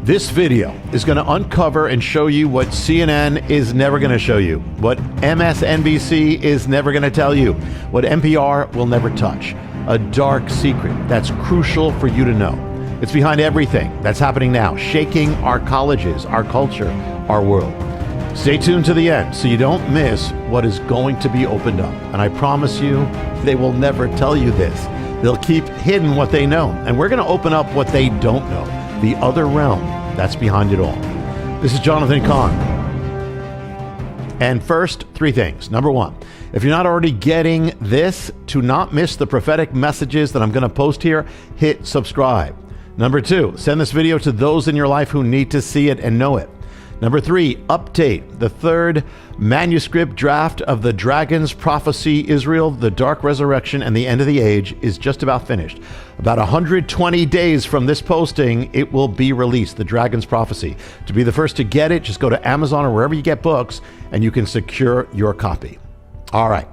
This video is going to uncover and show you what CNN is never going to show you, what MSNBC is never going to tell you, what NPR will never touch. A dark secret that's crucial for you to know. It's behind everything that's happening now, shaking our colleges, our culture, our world. Stay tuned to the end so you don't miss what is going to be opened up. And I promise you, they will never tell you this. They'll keep hidden what they know. And we're going to open up what they don't know, the other realm that's behind it all. This is Jonathan Cahn. And first, three things. Number one, if you're not already getting this, to not miss the prophetic messages that I'm going to post here, hit subscribe. Number two, send this video to those in your life who need to see it and know it. Number three, update. The third manuscript draft of the Dragon's Prophecy, Israel, the Dark Resurrection, and the End of the Age is just about finished. About 120 days from this posting, it will be released, the Dragon's Prophecy. To be the first to get it, just go to Amazon or wherever you get books, and you can secure your copy. All right,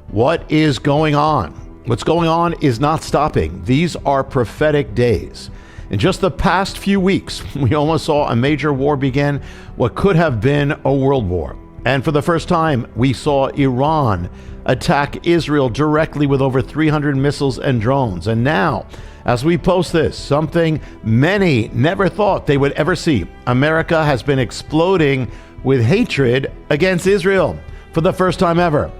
what is going on? What's going on is not stopping. These are prophetic days. In just the past few weeks, we almost saw a major war begin, what could have been a world war. And for the first time, we saw Iran attack Israel directly with over 300 missiles and drones. And now, as we post this, something many never thought they would ever see. America has been exploding with hatred against Israel for the first time ever.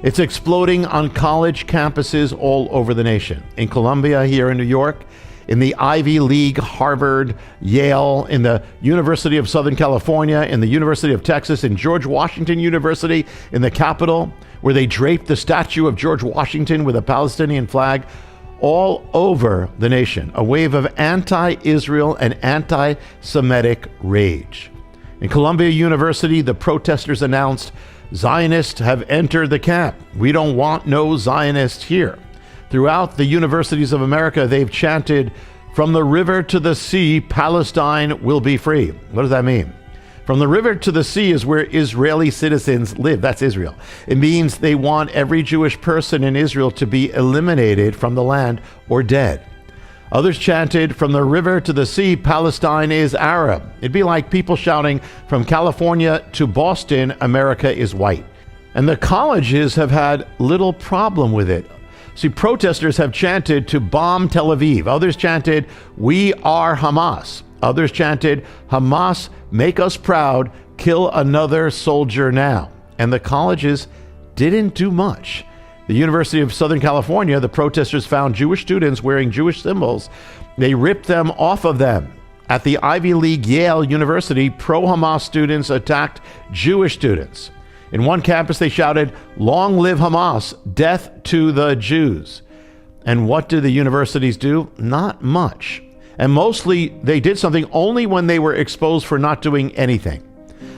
It's exploding on college campuses all over the nation. In Columbia, here in New York, in the Ivy League, Harvard, Yale, in the University of Southern California, in the University of Texas, in George Washington University, in the Capitol, where they draped the statue of George Washington with a Palestinian flag, all over the nation. A wave of anti-Israel and anti-Semitic rage. In Columbia University, the protesters announced, "Zionists have entered the camp. We don't want no Zionists here." Throughout the universities of America, they've chanted, "From the river to the sea, Palestine will be free." What does that mean? From the river to the sea is where Israeli citizens live. That's Israel. It means they want every Jewish person in Israel to be eliminated from the land or dead. Others chanted, "From the river to the sea, Palestine is Arab." It'd be like people shouting, "From California to Boston, America is white." And the colleges have had little problem with it. See, protesters have chanted to bomb Tel Aviv. Others chanted, "We are Hamas." Others chanted, "Hamas, make us proud, kill another soldier now." And the colleges didn't do much. The University of Southern California, the protesters found Jewish students wearing Jewish symbols. They ripped them off of them. At the Ivy League Yale University, pro-Hamas students attacked Jewish students. In one campus, they shouted, "Long live Hamas, death to the Jews." And what did the universities do? Not much. And mostly, they did something only when they were exposed for not doing anything.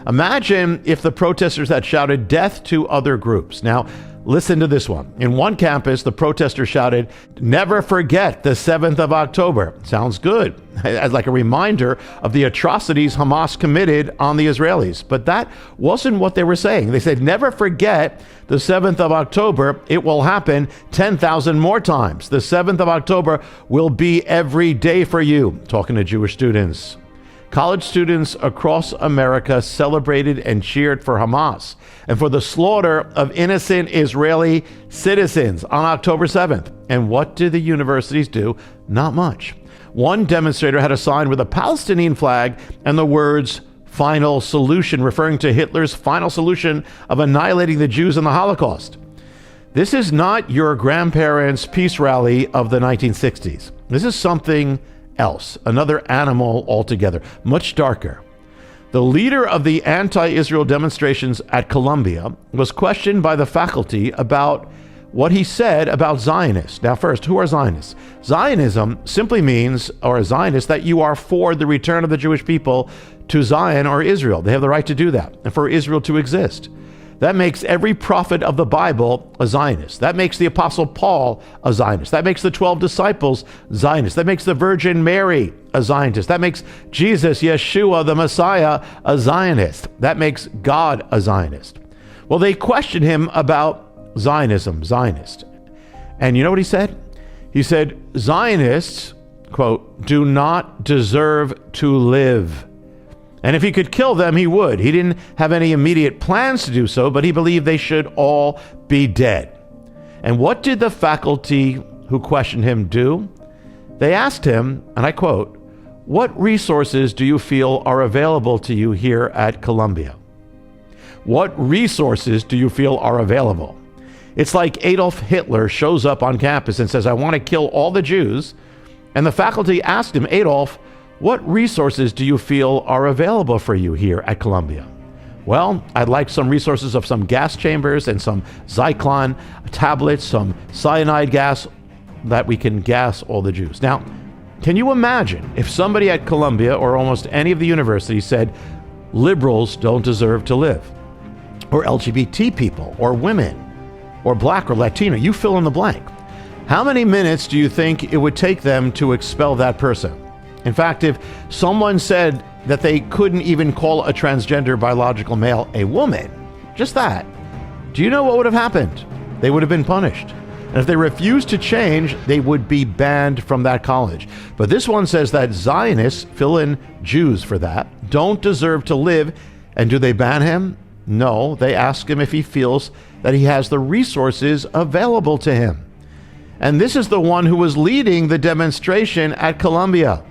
Imagine if the protesters had shouted death to other groups. Now, listen to this one. In one campus, the protesters shouted, "Never forget the 7th of October." Sounds good, as like a reminder of the atrocities Hamas committed on the Israelis. But that wasn't what they were saying. They said, "Never forget the 7th of October. It will happen 10,000 more times. The 7th of October will be every day for you." Talking to Jewish students. College students across America celebrated and cheered for Hamas and for the slaughter of innocent Israeli citizens on October 7th. And what did the universities do? Not much. One demonstrator had a sign with a Palestinian flag and the words "final solution," referring to Hitler's final solution of annihilating the Jews in the Holocaust. This is not your grandparents' peace rally of the 1960s. This is something else, another animal altogether, much darker. The leader of the anti-Israel demonstrations at Columbia was questioned by the faculty about what he said about Zionists. Now first, who are Zionists? Zionism simply means, or a Zionist, that you are for the return of the Jewish people to Zion or Israel. They have the right to do that, and for Israel to exist. That makes every prophet of the Bible a Zionist. That makes the Apostle Paul a Zionist. That makes the 12 disciples Zionists. That makes the Virgin Mary a Zionist. That makes Jesus, Yeshua, the Messiah, a Zionist. That makes God a Zionist. Well, they questioned him about Zionism, Zionist. And you know what he said? He said, Zionists quote, do not deserve to live. And if he could kill them, he would. He didn't have any immediate plans to do so, but he believed they should all be dead. And what did the faculty who questioned him do? They asked him, and I quote, what resources do you feel are available to you here at Columbia? What resources do you feel are available? It's like Adolf Hitler shows up on campus and says, I want to kill all the Jews. And the faculty asked him, Adolf, what resources do you feel are available for you here at Columbia? Well, I'd like some resources of some gas chambers and some Zyklon tablets, some cyanide gas that we can gas all the Jews. Now, can you imagine if somebody at Columbia or almost any of the universities said, liberals don't deserve to live, or LGBT people, or women, or black or Latino, you fill in the blank. How many minutes do you think it would take them to expel that person? In fact, if someone said that they couldn't even call a transgender biological male a woman, just that, do you know what would have happened? They would have been punished. And if they refused to change, they would be banned from that college. But this one says that Zionists, fill in Jews for that, don't deserve to live. And do they ban him? No, they ask him if he feels that he has the resources available to him. And this is the one who was leading the demonstration at Columbia.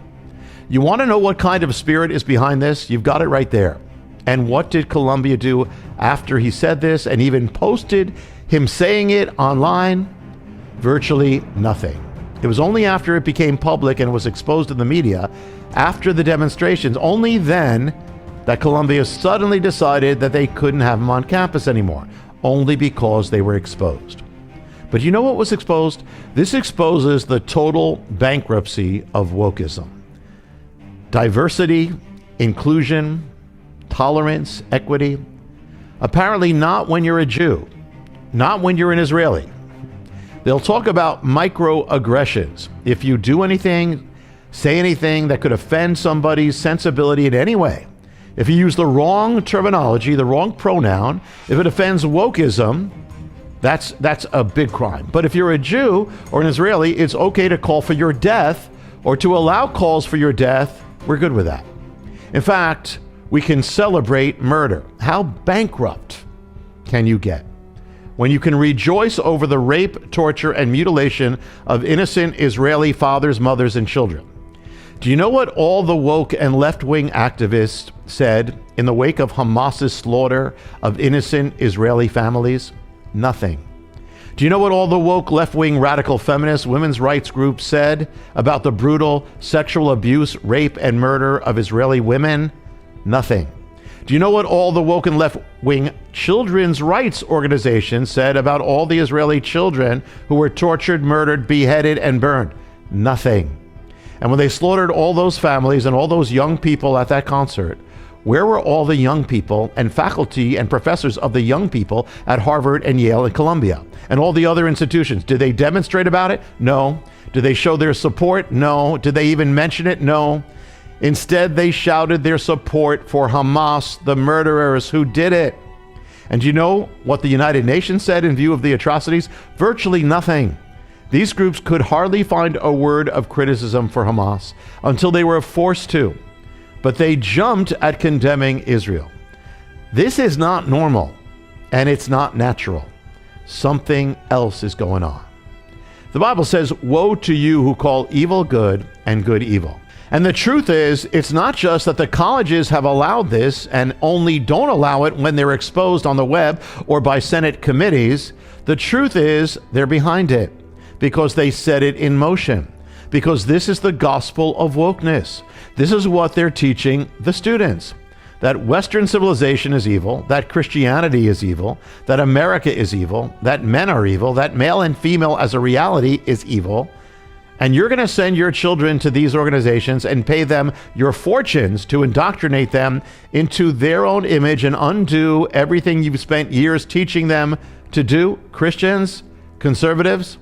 You want to know what kind of spirit is behind this? You've got it right there. And what did Columbia do after he said this and even posted him saying it online? Virtually nothing. It was only after it became public and was exposed in the media, after the demonstrations, only then that Columbia suddenly decided that they couldn't have him on campus anymore, only because they were exposed. But you know what was exposed? This exposes the total bankruptcy of wokeism. Diversity, inclusion, tolerance, equity. Apparently not when you're a Jew, not when you're an Israeli. They'll talk about microaggressions. If you do anything, say anything that could offend somebody's sensibility in any way, if you use the wrong terminology, the wrong pronoun, if it offends wokeism, that's a big crime. But if you're a Jew or an Israeli, it's okay to call for your death or to allow calls for your death. We're good with that. In fact, we can celebrate murder. How bankrupt can you get when you can rejoice over the rape, torture, and mutilation of innocent Israeli fathers, mothers, and children? Do you know what all the woke and left-wing activists said in the wake of Hamas's slaughter of innocent Israeli families? Nothing. Do you know what all the woke left-wing radical feminist women's rights groups said about the brutal sexual abuse, rape, and murder of Israeli women? Nothing. Do you know what all the woke and left-wing children's rights organizations said about all the Israeli children who were tortured, murdered, beheaded, and burned? Nothing. And when they slaughtered all those families and all those young people at that concert, where were all the young people and faculty and professors of the young people at Harvard and Yale and Columbia and all the other institutions? Did they demonstrate about it? No. Did they show their support? No. Did they even mention it? No. Instead, they shouted their support for Hamas, the murderers who did it. And do you know what the United Nations said in view of the atrocities? Virtually nothing. These groups could hardly find a word of criticism for Hamas until they were forced to. But they jumped at condemning Israel. This is not normal, and it's not natural. Something else is going on. The Bible says, woe to you who call evil good and good evil. And the truth is, it's not just that the colleges have allowed this and only don't allow it when they're exposed on the web or by Senate committees. The truth is, they're behind it because they set it in motion. Because this is the gospel of wokeness. This is what they're teaching the students. That Western civilization is evil, that Christianity is evil, that America is evil, that men are evil, that male and female as a reality is evil. And you're going to send your children to these organizations and pay them your fortunes to indoctrinate them into their own image and undo everything you've spent years teaching them to do, Christians, conservatives.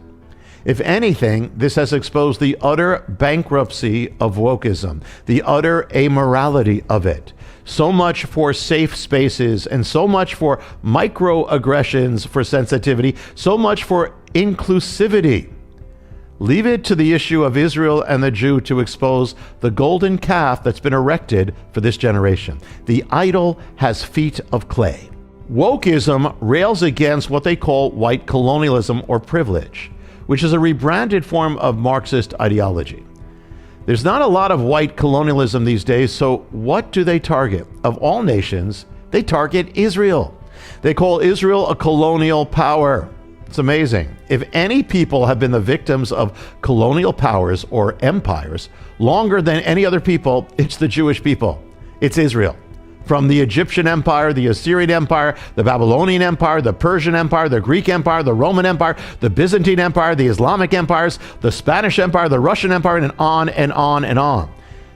If anything, this has exposed the utter bankruptcy of wokeism, the utter amorality of it. So much for safe spaces and so much for microaggressions for sensitivity, so much for inclusivity. Leave it to the issue of Israel and the Jew to expose the golden calf that's been erected for this generation. The idol has feet of clay. Wokeism rails against what they call white colonialism or privilege, which is a rebranded form of Marxist ideology. There's not a lot of white colonialism these days, so what do they target? Of all nations, they target Israel. They call Israel a colonial power. It's amazing. If any people have been the victims of colonial powers or empires longer than any other people, it's the Jewish people. It's Israel. From the Egyptian Empire, the Assyrian Empire, the Babylonian Empire, the Persian Empire, the Greek Empire, the Roman Empire, the Byzantine Empire, the Islamic empires, the Spanish Empire, the Russian Empire, and on and on and on.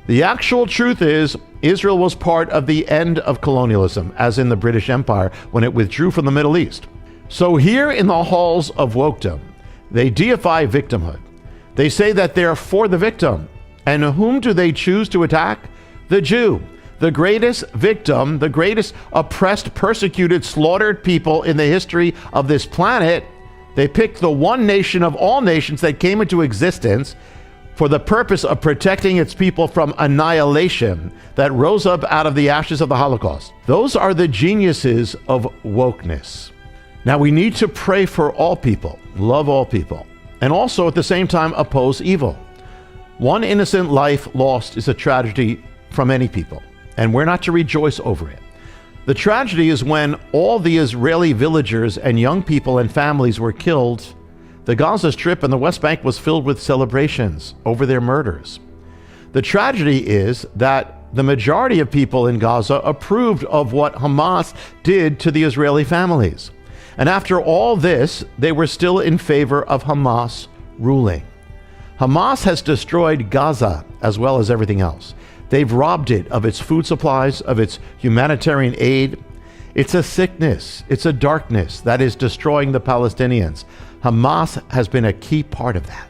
The actual truth is, Israel was part of the end of colonialism, as in the British Empire when it withdrew from the Middle East. So here in the halls of wokedom, they deify victimhood. They say that they're for the victim. And whom do they choose to attack? The Jew. The greatest victim, the greatest oppressed, persecuted, slaughtered people in the history of this planet. They picked the one nation of all nations that came into existence for the purpose of protecting its people from annihilation that rose up out of the ashes of the Holocaust. Those are the geniuses of wokeness. Now we need to pray for all people, love all people, and also at the same time oppose evil. One innocent life lost is a tragedy from any people, and we're not to rejoice over it. The tragedy is when all the Israeli villagers and young people and families were killed. The Gaza Strip and the West Bank was filled with celebrations over their murders. The tragedy is that the majority of people in Gaza approved of what Hamas did to the Israeli families. And after all this, they were still in favor of Hamas ruling. Hamas has destroyed Gaza as well as everything else. They've robbed it of its food supplies, of its humanitarian aid. It's a sickness, it's a darkness that is destroying the Palestinians. Hamas has been a key part of that.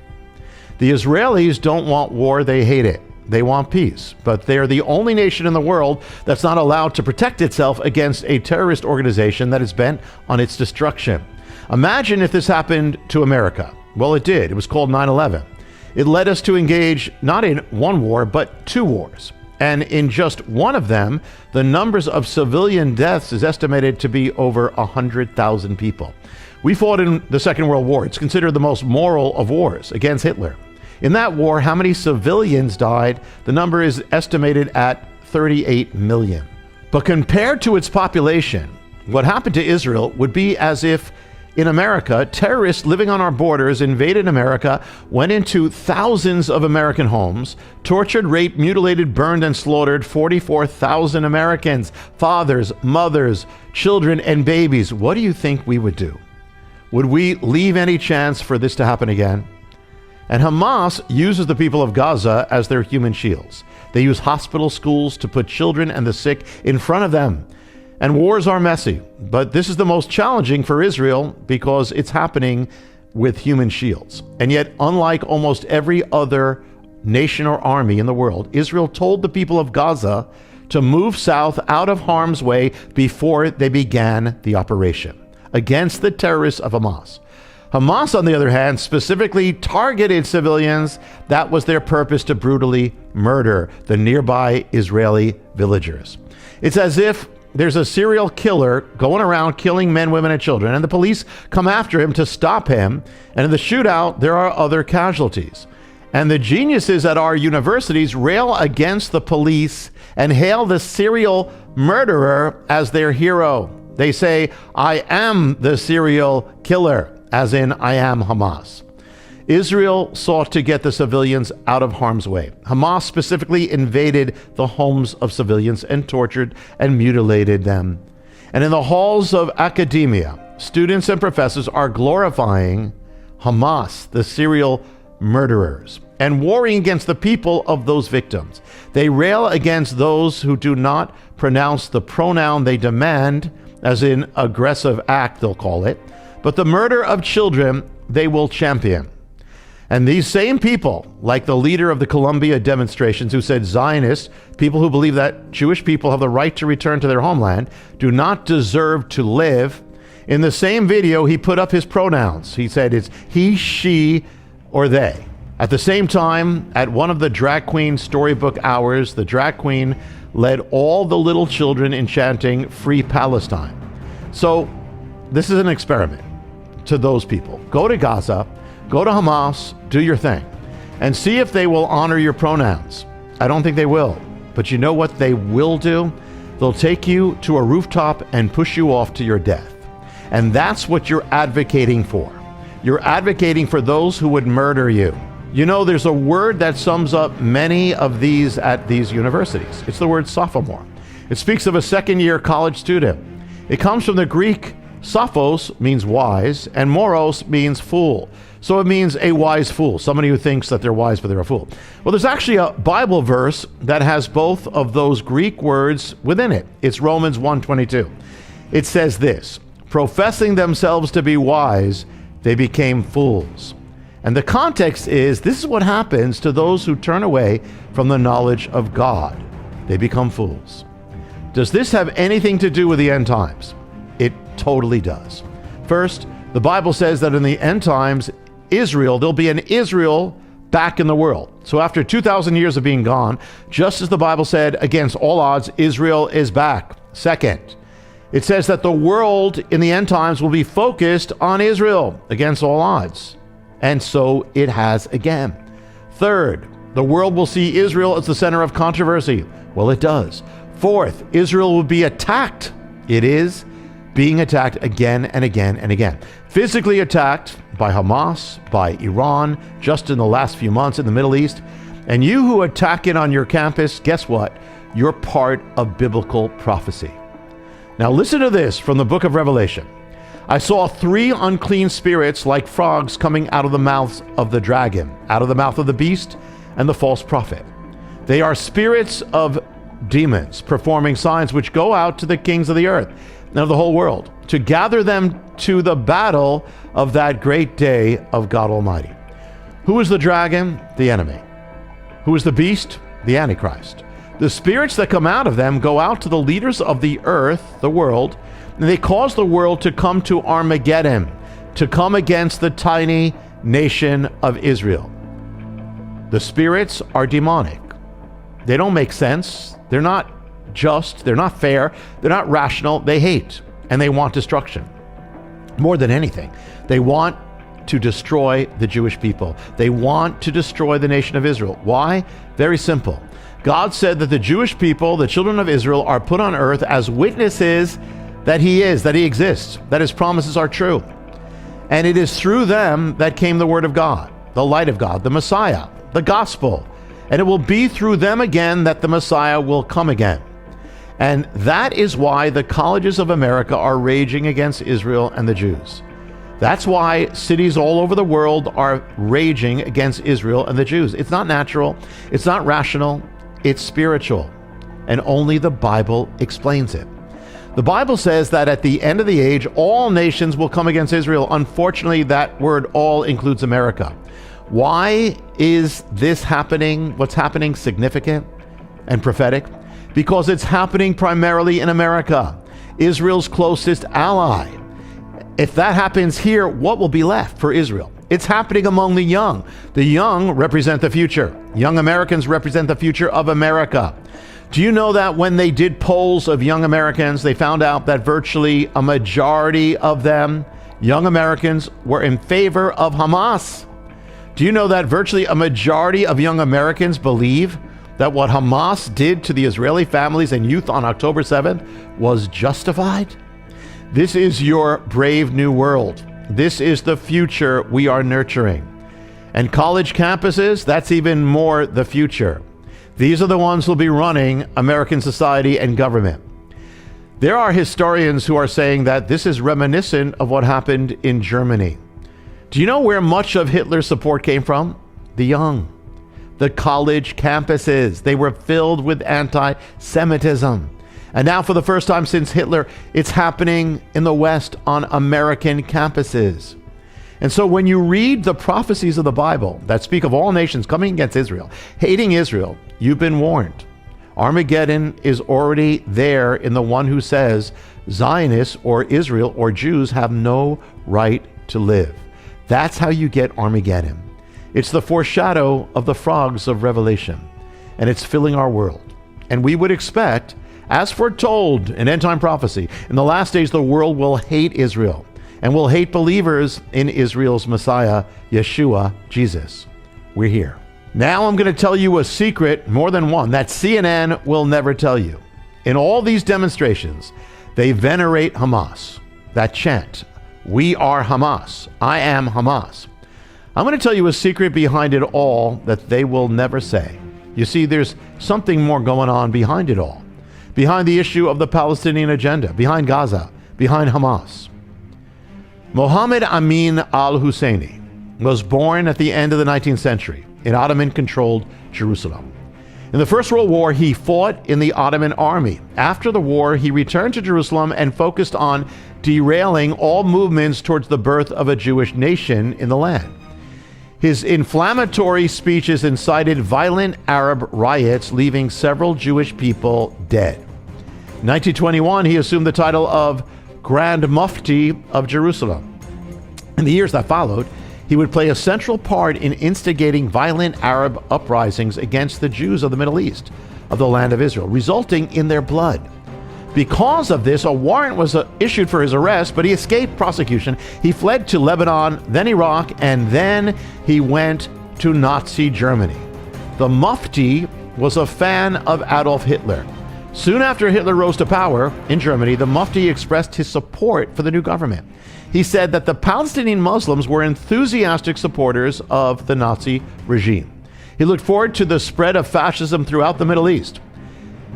The Israelis don't want war, they hate it. They want peace, but they're the only nation in the world that's not allowed to protect itself against a terrorist organization that is bent on its destruction. Imagine if this happened to America. Well, it did. It was called 9/11. It led us to engage not in one war, but two wars. And in just one of them, the numbers of civilian deaths is estimated to be over 100,000 people. We fought in the Second World War. It's considered the most moral of wars against Hitler. In that war, how many civilians died? The number is estimated at 38 million. But compared to its population, what happened to Israel would be as if in America, terrorists living on our borders invaded America, went into thousands of American homes, tortured, raped, mutilated, burned, and slaughtered 44,000 Americans, fathers, mothers, children, and babies. What do you think we would do? Would we leave any chance for this to happen again? And Hamas uses the people of Gaza as their human shields. They use hospital schools to put children and the sick in front of them. And wars are messy, but this is the most challenging for Israel because it's happening with human shields. And yet, unlike almost every other nation or army in the world, Israel told the people of Gaza to move south out of harm's way before they began the operation against the terrorists of Hamas. Hamas, on the other hand, specifically targeted civilians. That was their purpose, to brutally murder the nearby Israeli villagers. It's as if there's a serial killer going around killing men, women, and children, and the police come after him to stop him. And in the shootout, there are other casualties. And the geniuses at our universities rail against the police and hail the serial murderer as their hero. They say, "I am the serial killer," as in, "I am Hamas." Israel sought to get the civilians out of harm's way. Hamas specifically invaded the homes of civilians and tortured and mutilated them. And in the halls of academia, students and professors are glorifying Hamas, the serial murderers, and warring against the people of those victims. They rail against those who do not pronounce the pronoun they demand, as in aggressive act, they'll call it, but the murder of children they will champion. And these same people, like the leader of the Columbia demonstrations who said Zionists, people who believe that Jewish people have the right to return to their homeland, do not deserve to live. In the same video, he put up his pronouns. He said it's he, she, or they. At the same time, at one of the drag queen storybook hours, the drag queen led all the little children in chanting "Free Palestine." So this is an experiment to those people. Go to Gaza, go to Hamas, do your thing, and see if they will honor your pronouns. I don't think they will, but you know what they will do? They'll take you to a rooftop and push you off to your death. And that's what you're advocating for. You're advocating for those who would murder you. You know, there's a word that sums up many of these at these universities. It's the word sophomore. It speaks of a second-year college student. It comes from the Greek. Sophos means wise, and moros means fool. So it means a wise fool, somebody who thinks that they're wise, but they're a fool. Well, there's actually a Bible verse that has both of those Greek words within it. It's Romans 1:22. It says this: professing themselves to be wise, they became fools. And the context is, this is what happens to those who turn away from the knowledge of God. They become fools. Does this have anything to do with the end times? It totally does. First, the Bible says that in the end times, Israel, there'll be an Israel back in the world. So after 2,000 years of being gone, just as the Bible said, against all odds, Israel is back. Second, it says that the world in the end times will be focused on Israel against all odds. And so it has again. Third, the world will see Israel as the center of controversy. Well, it does. Fourth, Israel will be attacked. It is being attacked again and again and again. Physically attacked by Hamas, by Iran, just in the last few months in the Middle East. And you who attack it on your campus, guess what? You're part of biblical prophecy. Now listen to this from the book of Revelation. I saw 3 unclean spirits like frogs coming out of the mouths of the dragon, out of the mouth of the beast and the false prophet. They are spirits of demons performing signs which go out to the kings of the earth and of the whole world to gather them to the battle of that great day of God Almighty. Who is the dragon? The enemy. Who is the beast? The Antichrist. The spirits that come out of them go out to the leaders of the earth, the world, and they cause the world to come to Armageddon, to come against the tiny nation of Israel. The spirits are demonic. They don't make sense. They're not just. They're not fair. They're not rational. They hate and they want destruction. More than anything, they want to destroy the Jewish people. They want to destroy the nation of Israel. Why? Very simple. God said that the Jewish people, the children of Israel, are put on earth as witnesses that He is, that He exists, that His promises are true. And it is through them that came the Word of God, the light of God, the Messiah, the gospel. And it will be through them again that the Messiah will come again. And that is why the colleges of America are raging against Israel and the Jews. That's why cities all over the world are raging against Israel and the Jews. It's not natural. It's not rational. It's spiritual. And only the Bible explains it. The Bible says that at the end of the age, all nations will come against Israel. Unfortunately, that word all includes America. Why is this happening? What's happening significant and prophetic? Because it's happening primarily in America, Israel's closest ally. If that happens here, what will be left for Israel? It's happening among the young. The young represent the future. Young Americans represent the future of America. Do you know that when they did polls of young Americans, they found out that virtually a majority of them, young Americans, were in favor of Hamas? Do you know that virtually a majority of young Americans believe that what Hamas did to the Israeli families and youth on October 7th was justified? This is your brave new world. This is the future we are nurturing. And college campuses, that's even more the future. These are the ones who will be running American society and government. There are historians who are saying that this is reminiscent of what happened in Germany. Do you know where much of Hitler's support came from? The young. The college campuses. They were filled with anti-Semitism. And now for the first time since Hitler, it's happening in the West on American campuses. And so when you read the prophecies of the Bible that speak of all nations coming against Israel, hating Israel, you've been warned. Armageddon is already there in the one who says Zionists or Israel or Jews have no right to live. That's how you get Armageddon. It's the foreshadow of the frogs of Revelation, and it's filling our world. And we would expect, as foretold in end-time prophecy, in the last days the world will hate Israel and will hate believers in Israel's Messiah, Yeshua, Jesus. We're here. Now I'm going to tell you a secret, more than one, that CNN will never tell you. In all these demonstrations, they venerate Hamas. That chant, "We are Hamas, I am Hamas." I'm going to tell you a secret behind it all that they will never say. You see, there's something more going on behind it all. Behind the issue of the Palestinian agenda, behind Gaza, behind Hamas. Mohammed Amin al-Husseini was born at the end of the 19th century in Ottoman-controlled Jerusalem. In the First World War, he fought in the Ottoman army. After the war, he returned to Jerusalem and focused on derailing all movements towards the birth of a Jewish nation in the land. His inflammatory speeches incited violent Arab riots, leaving several Jewish people dead. In 1921, he assumed the title of Grand Mufti of Jerusalem. In the years that followed, he would play a central part in instigating violent Arab uprisings against the Jews of the Middle East, of the land of Israel, resulting in their blood. Because of this, a warrant was issued for his arrest, but he escaped prosecution. He fled to Lebanon, then Iraq, and then he went to Nazi Germany. The Mufti was a fan of Adolf Hitler. Soon after Hitler rose to power in Germany, the Mufti expressed his support for the new government. He said that the Palestinian Muslims were enthusiastic supporters of the Nazi regime. He looked forward to the spread of fascism throughout the Middle East.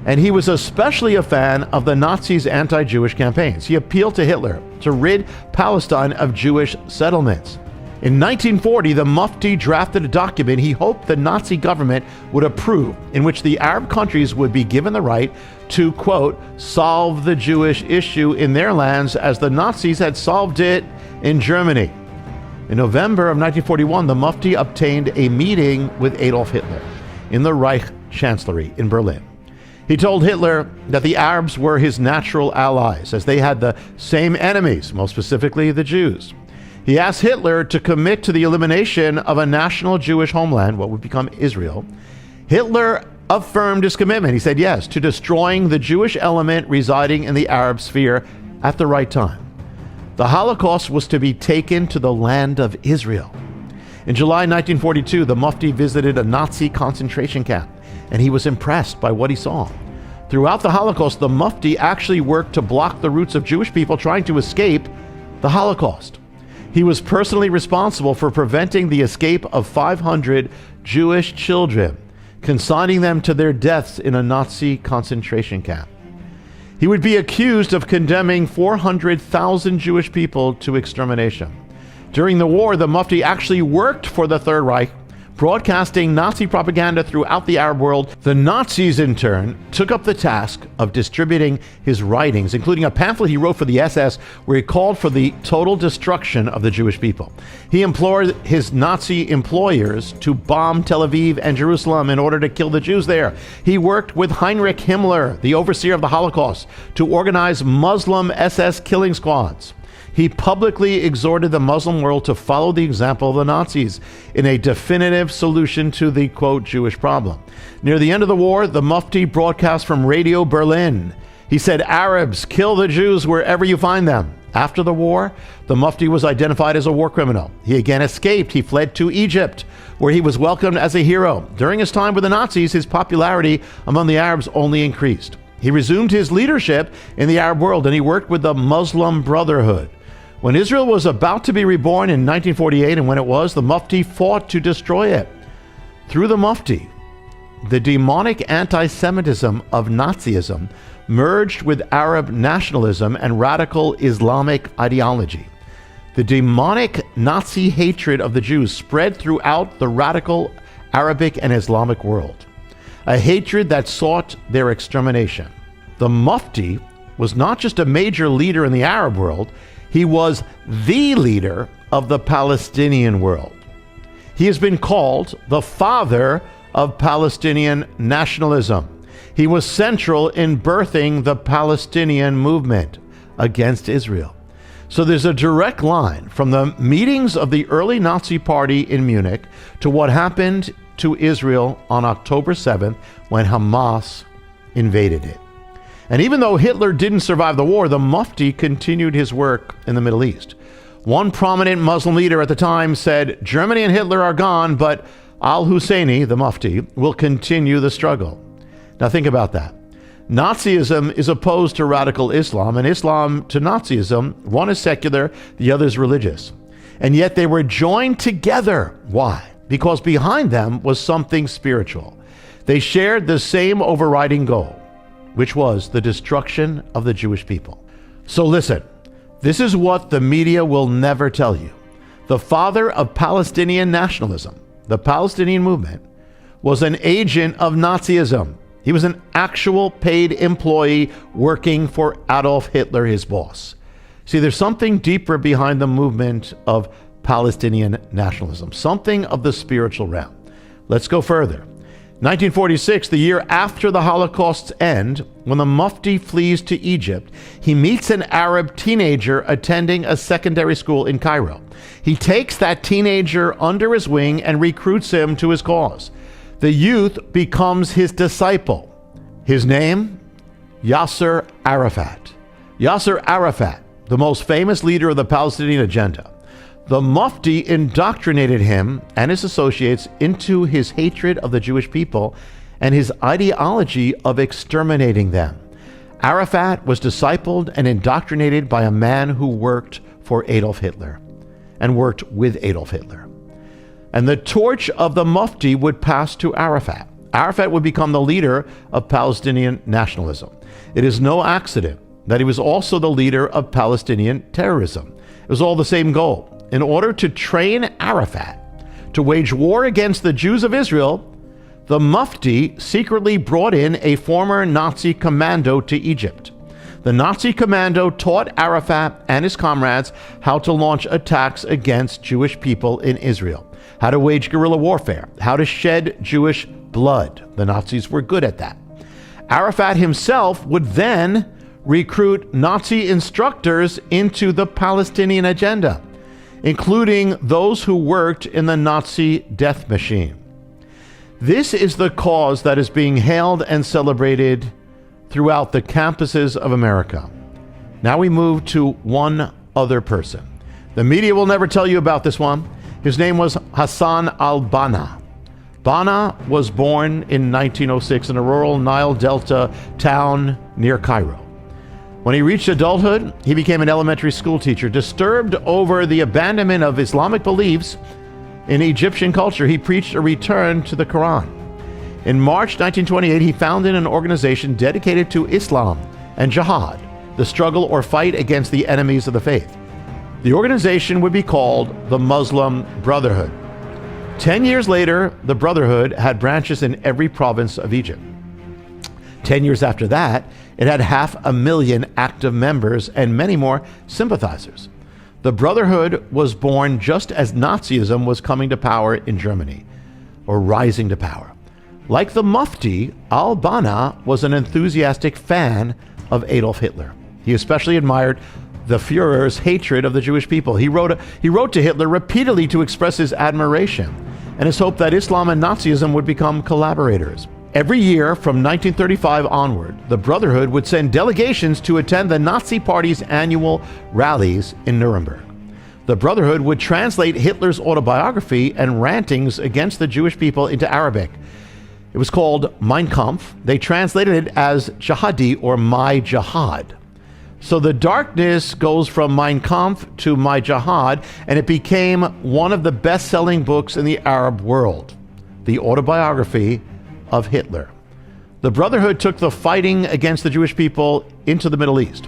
And he was especially a fan of the Nazis' anti-Jewish campaigns. He appealed to Hitler to rid Palestine of Jewish settlements. In 1940, the Mufti drafted a document he hoped the Nazi government would approve, in which the Arab countries would be given the right to, quote, solve the Jewish issue in their lands as the Nazis had solved it in Germany. In November of 1941, the Mufti obtained a meeting with Adolf Hitler in the Reich Chancellery in Berlin. He told Hitler that the Arabs were his natural allies, as they had the same enemies, most specifically the Jews. He asked Hitler to commit to the elimination of a national Jewish homeland, what would become Israel. Hitler affirmed his commitment. He said yes to destroying the Jewish element residing in the Arab sphere at the right time. The Holocaust was to be taken to the land of Israel. In July 1942, the Mufti visited a Nazi concentration camp, and he was impressed by what he saw. Throughout the Holocaust, the Mufti actually worked to block the routes of Jewish people trying to escape the Holocaust. He was personally responsible for preventing the escape of 500 Jewish children, consigning them to their deaths in a Nazi concentration camp. He would be accused of condemning 400,000 Jewish people to extermination. During the war, the Mufti actually worked for the Third Reich, broadcasting Nazi propaganda throughout the Arab world. The Nazis, in turn, took up the task of distributing his writings, including a pamphlet he wrote for the SS, where he called for the total destruction of the Jewish people. He implored his Nazi employers to bomb Tel Aviv and Jerusalem in order to kill the Jews there. He worked with Heinrich Himmler, the overseer of the Holocaust, to organize Muslim SS killing squads. He publicly exhorted the Muslim world to follow the example of the Nazis in a definitive solution to the, quote, Jewish problem. Near the end of the war, the Mufti broadcast from Radio Berlin. He said, "Arabs, kill the Jews wherever you find them." After the war, the Mufti was identified as a war criminal. He again escaped. He fled to Egypt, where he was welcomed as a hero. During his time with the Nazis, his popularity among the Arabs only increased. He resumed his leadership in the Arab world, and he worked with the Muslim Brotherhood. When Israel was about to be reborn in 1948, and when it was, the Mufti fought to destroy it. Through the Mufti, the demonic anti-Semitism of Nazism merged with Arab nationalism and radical Islamic ideology. The demonic Nazi hatred of the Jews spread throughout the radical Arabic and Islamic world, a hatred that sought their extermination. The Mufti was not just a major leader in the Arab world, he was the leader of the Palestinian world. He has been called the father of Palestinian nationalism. He was central in birthing the Palestinian movement against Israel. So there's a direct line from the meetings of the early Nazi Party in Munich to what happened to Israel on October 7th when Hamas invaded it. And even though Hitler didn't survive the war, the Mufti continued his work in the Middle East. One prominent Muslim leader at the time said, "Germany and Hitler are gone, but al-Husseini, the Mufti, will continue the struggle." Now think about that. Nazism is opposed to radical Islam, and Islam to Nazism. One is secular, the other is religious. And yet they were joined together. Why? Because behind them was something spiritual. They shared the same overriding goal, which was the destruction of the Jewish people. So listen, this is what the media will never tell you. The father of Palestinian nationalism, the Palestinian movement, was an agent of Nazism. He was an actual paid employee working for Adolf Hitler, his boss. See, there's something deeper behind the movement of Palestinian nationalism, something of the spiritual realm. Let's go further. 1946, the year after the Holocaust's end, when the Mufti flees to Egypt, he meets an Arab teenager attending a secondary school in Cairo. He takes that teenager under his wing and recruits him to his cause. The youth becomes his disciple. His name? Yasser Arafat. Yasser Arafat, the most famous leader of the Palestinian agenda. The Mufti indoctrinated him and his associates into his hatred of the Jewish people and his ideology of exterminating them. Arafat was discipled and indoctrinated by a man who worked for Adolf Hitler and worked with Adolf Hitler. And the torch of the Mufti would pass to Arafat. Arafat would become the leader of Palestinian nationalism. It is no accident that he was also the leader of Palestinian terrorism. It was all the same goal. In order to train Arafat to wage war against the Jews of Israel, the Mufti secretly brought in a former Nazi commando to Egypt. The Nazi commando taught Arafat and his comrades how to launch attacks against Jewish people in Israel, how to wage guerrilla warfare, how to shed Jewish blood. The Nazis were good at that. Arafat himself would then recruit Nazi instructors into the Palestinian agenda, including those who worked in the Nazi death machine. This is the cause that is being hailed and celebrated throughout the campuses of America. Now we move to one other person. The media will never tell you about this one. His name was Hassan al-Banna. Banna was born in 1906 in a rural Nile Delta town near Cairo. When he reached adulthood, he became an elementary school teacher. Disturbed over the abandonment of Islamic beliefs in Egyptian culture, he preached a return to the Quran. In March 1928, he founded an organization dedicated to Islam and jihad, the struggle or fight against the enemies of the faith. The organization would be called the Muslim Brotherhood. 10 years later, the Brotherhood had branches in every province of Egypt. 10 years after that, it had 500,000 active members and many more sympathizers. The Brotherhood was born just as Nazism was coming to power in Germany, or rising to power. Like the Mufti, al-Banna was an enthusiastic fan of Adolf Hitler. He especially admired the Führer's hatred of the Jewish people. He wrote to Hitler repeatedly to express his admiration and his hope that Islam and Nazism would become collaborators. Every year from 1935 onward, the Brotherhood would send delegations to attend the Nazi Party's annual rallies in Nuremberg. The Brotherhood would translate Hitler's autobiography and rantings against the Jewish people into Arabic. It was called Mein Kampf. They translated it as Jihadi, or My Jihad. So the darkness goes from Mein Kampf to My Jihad, and it became one of the best-selling books in the Arab world, the autobiography of Hitler. The Brotherhood took the fighting against the Jewish people into the Middle East.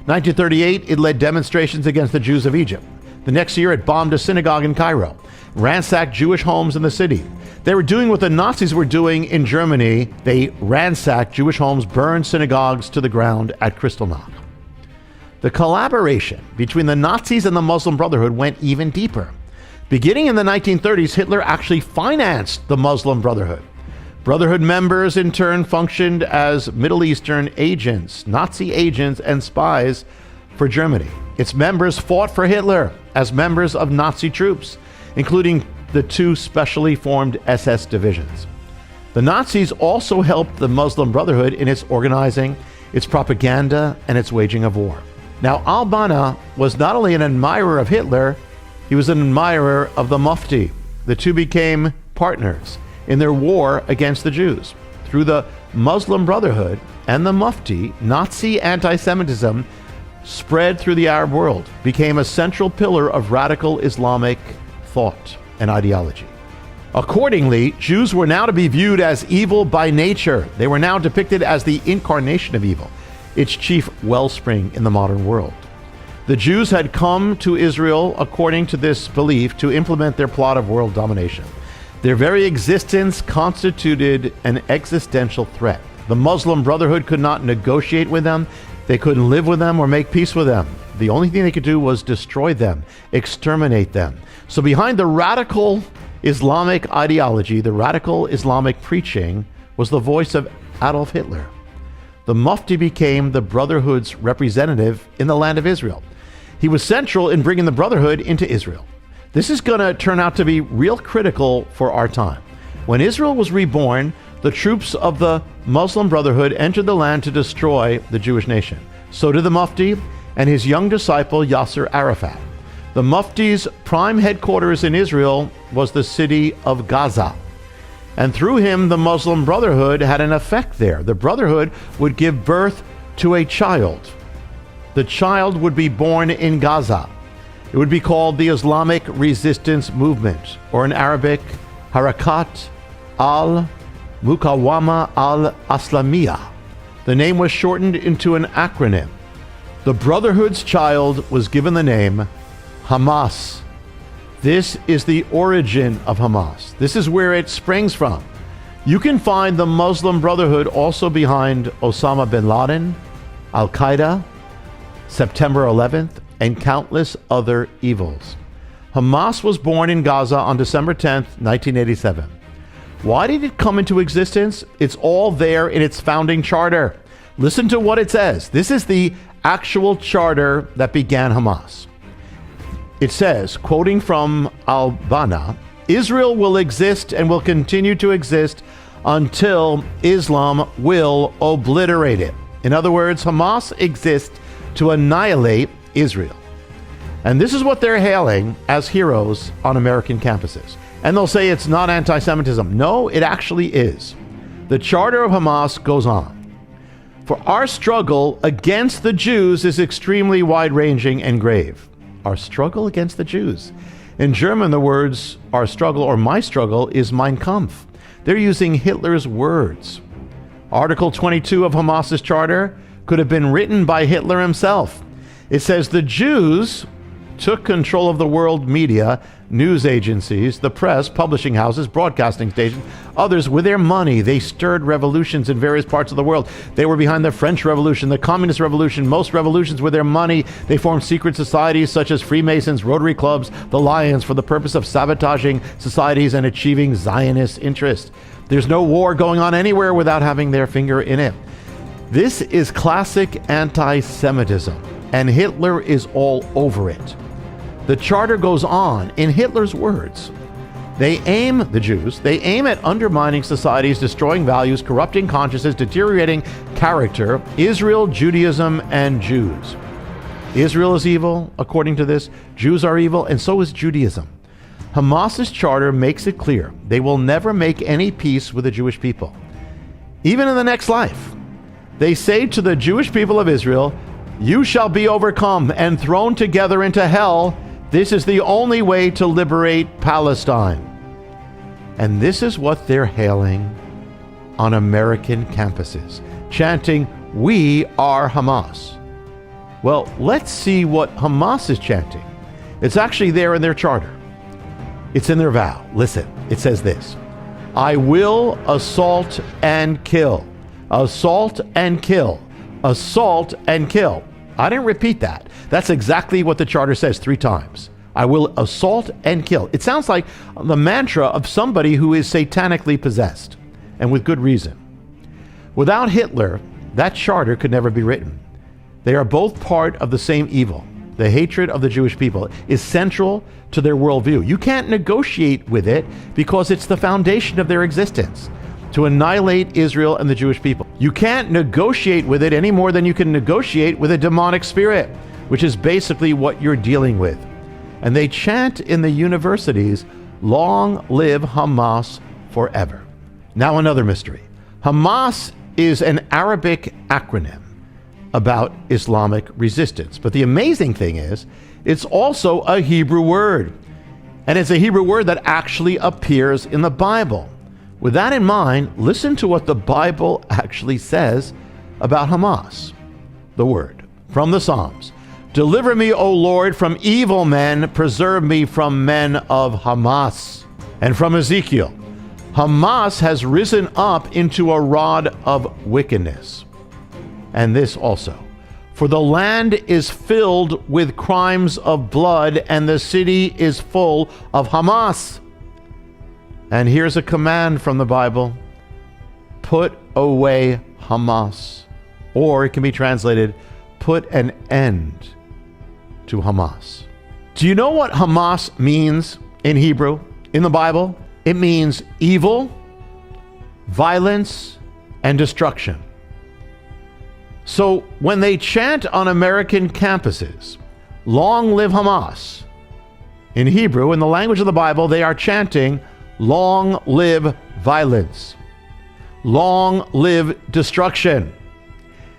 1938, it led demonstrations against the Jews of Egypt. The next year, it bombed a synagogue in Cairo, ransacked Jewish homes in the city. They were doing what the Nazis were doing in Germany. They ransacked Jewish homes, burned synagogues to the ground at Kristallnacht. The collaboration between the Nazis and the Muslim Brotherhood went even deeper. Beginning in the 1930s, Hitler actually financed the Muslim Brotherhood. Brotherhood members in turn functioned as Middle Eastern agents, Nazi agents and spies for Germany. Its members fought for Hitler as members of Nazi troops, including the two specially formed SS divisions. The Nazis also helped the Muslim Brotherhood in its organizing, its propaganda, and its waging of war. Now, al-Banna was not only an admirer of Hitler, he was an admirer of the Mufti. The two became partners in their war against the Jews. Through the Muslim Brotherhood and the Mufti, Nazi anti-Semitism spread through the Arab world, became a central pillar of radical Islamic thought and ideology. Accordingly, Jews were now to be viewed as evil by nature. They were now depicted as the incarnation of evil, its chief wellspring in the modern world. The Jews had come to Israel, according to this belief, to implement their plot of world domination. Their very existence constituted an existential threat. The Muslim Brotherhood could not negotiate with them. They couldn't live with them or make peace with them. The only thing they could do was destroy them, exterminate them. So behind the radical Islamic ideology, the radical Islamic preaching, was the voice of Adolf Hitler. The Mufti became the Brotherhood's representative in the land of Israel. He was central in bringing the Brotherhood into Israel. This is going to turn out to be real critical for our time. When Israel was reborn, the troops of the Muslim Brotherhood entered the land to destroy the Jewish nation. So did the Mufti and his young disciple Yasser Arafat. The Mufti's prime headquarters in Israel was the city of Gaza. And through him, the Muslim Brotherhood had an effect there. The Brotherhood would give birth to a child. The child would be born in Gaza. It would be called the Islamic Resistance Movement, or in Arabic, Harakat al-Mukawama al-Aslamiyah. The name was shortened into an acronym. The Brotherhood's child was given the name Hamas. This is the origin of Hamas. This is where it springs from. You can find the Muslim Brotherhood also behind Osama bin Laden, Al-Qaeda, September 11th, and countless other evils. Hamas was born in Gaza on December 10th, 1987. Why did it come into existence? It's all there in its founding charter. Listen to what it says. This is the actual charter that began Hamas. It says, quoting from al-Banna, Israel will exist and will continue to exist until Islam will obliterate it. In other words, Hamas exists to annihilate Israel. And this is what they're hailing as heroes on American campuses. And they'll say it's not anti-Semitism. No, it actually is. The charter of Hamas goes on. For our struggle against the Jews is extremely wide-ranging and grave. Our struggle against the Jews. In German, the words, our struggle or my struggle is Mein Kampf. They're using Hitler's words. Article 22 of Hamas's charter could have been written by Hitler himself. It says the Jews took control of the world media, news agencies, the press, publishing houses, broadcasting stations, others with their money. They stirred revolutions in various parts of the world. They were behind the French Revolution, the Communist Revolution, most revolutions with their money. They formed secret societies such as Freemasons, Rotary Clubs, the Lions, for the purpose of sabotaging societies and achieving Zionist interests. There's no war going on anywhere without having their finger in it. This is classic anti-Semitism, and Hitler is all over it. The charter goes on, in Hitler's words, the Jews aim at undermining societies, destroying values, corrupting consciences, deteriorating character, Israel, Judaism, and Jews. Israel is evil, according to this. Jews are evil, and so is Judaism. Hamas's charter makes it clear they will never make any peace with the Jewish people, even in the next life. They say to the Jewish people of Israel, you shall be overcome and thrown together into hell. This is the only way to liberate Palestine. And this is what they're hailing on American campuses, chanting, we are Hamas. Well, let's see what Hamas is chanting. It's actually there in their charter. It's in their vow. Listen, it says this: I will assault and kill. Assault and kill. Assault and kill. I didn't repeat that. That's exactly what the charter says 3 times. I will assault and kill. It sounds like the mantra of somebody who is satanically possessed, and with good reason. Without Hitler, that charter could never be written. They are both part of the same evil. The hatred of the Jewish people is central to their worldview. You can't negotiate with it because it's the foundation of their existence, to annihilate Israel and the Jewish people. You can't negotiate with it any more than you can negotiate with a demonic spirit, which is basically what you're dealing with. And they chant in the universities, "Long live Hamas forever." Now another mystery. Hamas is an Arabic acronym about Islamic resistance. But the amazing thing is, it's also a Hebrew word. And it's a Hebrew word that actually appears in the Bible. With that in mind, listen to what the Bible actually says about Hamas. The word from the Psalms. "Deliver me, O Lord, from evil men. Preserve me from men of Hamas." And from Ezekiel, "Hamas has risen up into a rod of wickedness." And this also, "For the land is filled with crimes of blood, and the city is full of Hamas." And here's a command from the Bible: put away Hamas. Or it can be translated, put an end to Hamas. Do you know what Hamas means in Hebrew, in the Bible? It means evil, violence, and destruction. So when they chant on American campuses, "Long live Hamas," in Hebrew, in the language of the Bible, they are chanting, "Long live violence. Long live destruction."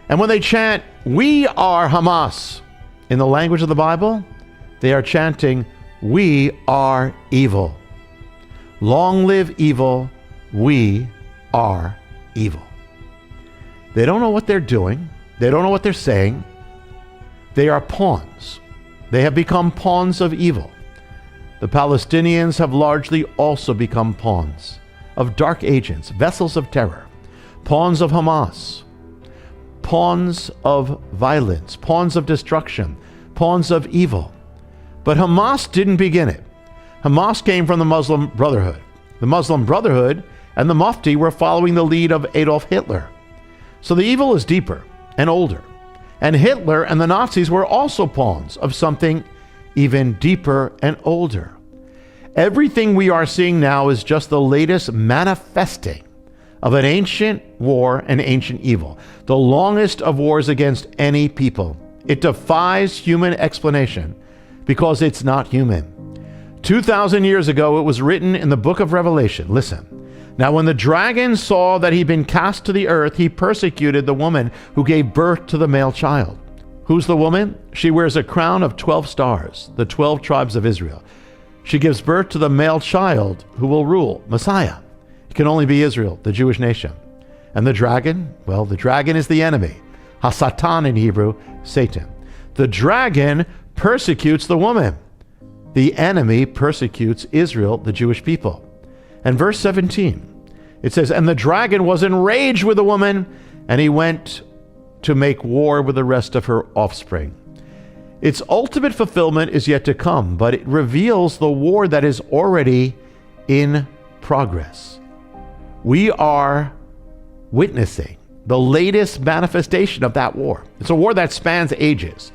And when they chant, "We are Hamas," in the language of the Bible, they are chanting, "We are evil. Long live evil. We are evil." They don't know what they're doing. They don't know what they're saying. They are pawns. They have become pawns of evil. The Palestinians have largely also become pawns of dark agents, vessels of terror, pawns of Hamas, pawns of violence, pawns of destruction, pawns of evil. But Hamas didn't begin it. Hamas came from the Muslim Brotherhood. The Muslim Brotherhood and the Mufti were following the lead of Adolf Hitler. So the evil is deeper and older. And Hitler and the Nazis were also pawns of something even deeper and older. Everything we are seeing now is just the latest manifesting of an ancient war and ancient evil, the longest of wars against any people. It defies human explanation because it's not human. 2,000 years ago, it was written in the book of Revelation. Listen. "Now when the dragon saw that he'd been cast to the earth, he persecuted the woman who gave birth to the male child." Who's the woman? She wears a crown of 12 stars, the 12 tribes of Israel. She gives birth to the male child who will rule, Messiah. It can only be Israel, the Jewish nation. And the dragon? Well, the dragon is the enemy. Ha-Satan in Hebrew, Satan. The dragon persecutes the woman. The enemy persecutes Israel, the Jewish people. And verse 17, it says, "And the dragon was enraged with the woman, and he went to make war with the rest of her offspring." Its ultimate fulfillment is yet to come, but it reveals the war that is already in progress. We are witnessing the latest manifestation of that war. It's a war that spans ages.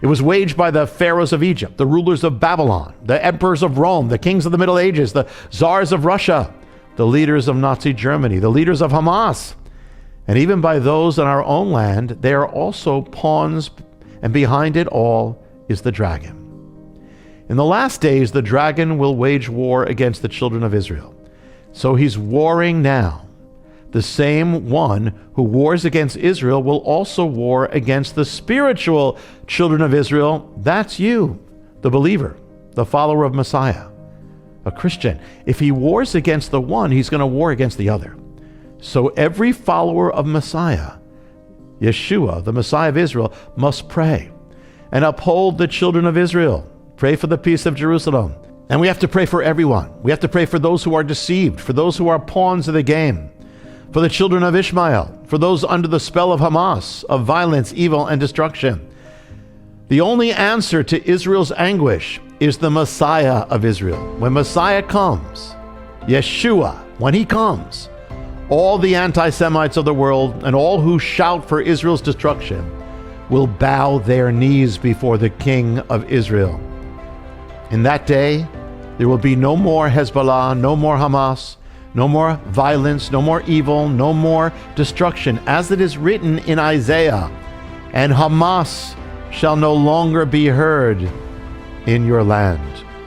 It was waged by the pharaohs of Egypt, the rulers of Babylon, the emperors of Rome, the kings of the Middle Ages, the czars of Russia, the leaders of Nazi Germany, the leaders of Hamas, and even by those in our own land. They are also pawns, and behind it all is the dragon. In the last days, the dragon will wage war against the children of Israel. So he's warring now. The same one who wars against Israel will also war against the spiritual children of Israel. That's you, the believer, the follower of Messiah, a Christian. If he wars against the one, he's going to war against the other. So every follower of Messiah, Yeshua, the Messiah of Israel, must pray and uphold the children of Israel. Pray for the peace of Jerusalem. And we have to pray for everyone. We have to pray for those who are deceived, for those who are pawns of the game, for the children of Ishmael, for those under the spell of Hamas, of violence, evil, and destruction. The only answer to Israel's anguish is the Messiah of Israel. When Messiah comes, Yeshua, when he comes, all the anti-Semites of the world and all who shout for Israel's destruction will bow their knees before the King of Israel. In that day, there will be no more Hezbollah, no more Hamas, no more violence, no more evil, no more destruction, as it is written in Isaiah. And Hamas shall no longer be heard in your land.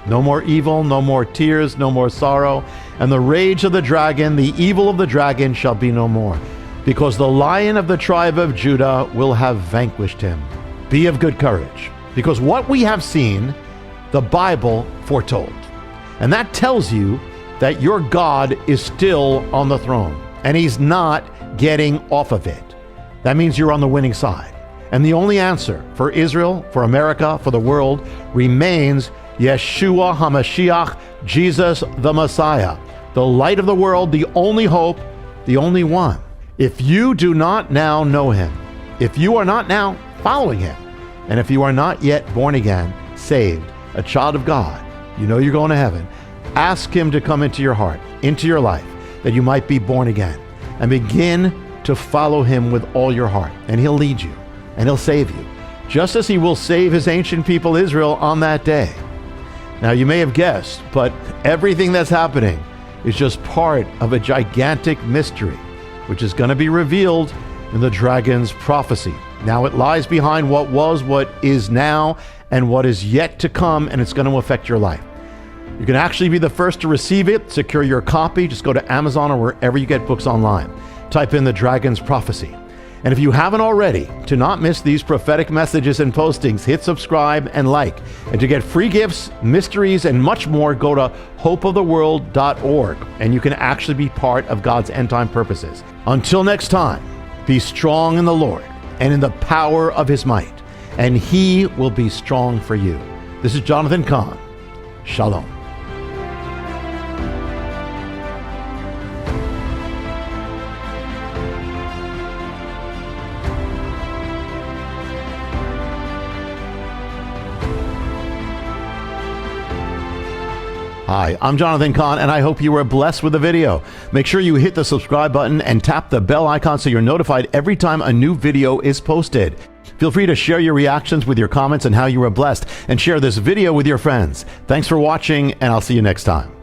No more evil, no more tears, no more sorrow. And the rage of the dragon, the evil of the dragon shall be no more, because the Lion of the tribe of Judah will have vanquished him. Be of good courage, because what we have seen, the Bible foretold. And that tells you that your God is still on the throne, and he's not getting off of it. That means you're on the winning side. And the only answer for Israel, for America, for the world remains Yeshua HaMashiach, Jesus the Messiah, the light of the world, the only hope, the only one. If you do not now know him, if you are not now following him, and if you are not yet born again, saved, a child of God, you know you're going to heaven, ask him to come into your heart, into your life, that you might be born again, and begin to follow him with all your heart, and he'll lead you, and he'll save you, just as he will save his ancient people Israel on that day. Now, you may have guessed, but everything that's happening is just part of a gigantic mystery, which is going to be revealed in the dragon's prophecy. Now, it lies behind what was, what is now, and what is yet to come, and it's going to affect your life. You can actually be the first to receive it. Secure your copy. Just go to Amazon or wherever you get books online. Type in the dragon's prophecy. And if you haven't already, to not miss these prophetic messages and postings, hit subscribe and like. And to get free gifts, mysteries, and much more, go to hopeoftheworld.org, and you can actually be part of God's end time purposes. Until next time, be strong in the Lord and in the power of his might, and he will be strong for you. This is Jonathan Cahn. Shalom. Hi, I'm Jonathan Cahn, and I hope you were blessed with the video. Make sure you hit the subscribe button and tap the bell icon so you're notified every time a new video is posted. Feel free to share your reactions with your comments and how you were blessed, and share this video with your friends. Thanks for watching, and I'll see you next time.